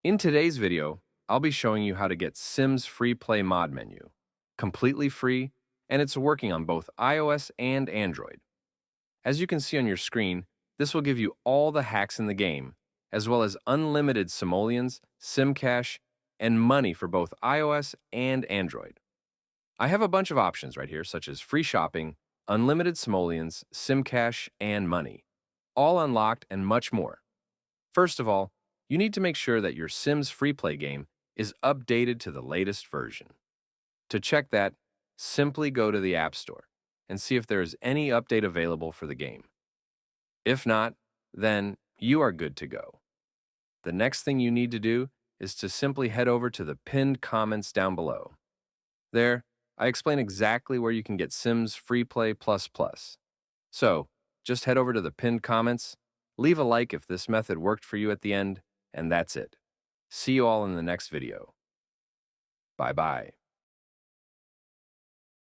In today's video, I'll be showing you how to get Sims FreePlay mod menu, completely free, and it's working on both iOS and Android. As you can see on your screen, this will give you all the hacks in the game, as well as unlimited simoleons, sim cache, and money for both iOS and Android. I have a bunch of options right here, such as free shopping, unlimited simoleons, sim cache, and money, all unlocked and much more. First of all, you need to make sure that your Sims FreePlay game is updated to the latest version. To check that, simply go to the App Store and see if there is any update available for the game. If not, then you are good to go. The next thing you need to do is to simply head over to the pinned comments down below. There, I explain exactly where you can get Sims FreePlay Plus. So, just head over to the pinned comments, leave a like if this method worked for you at the end, and that's it. See you all in the next video. Bye-bye.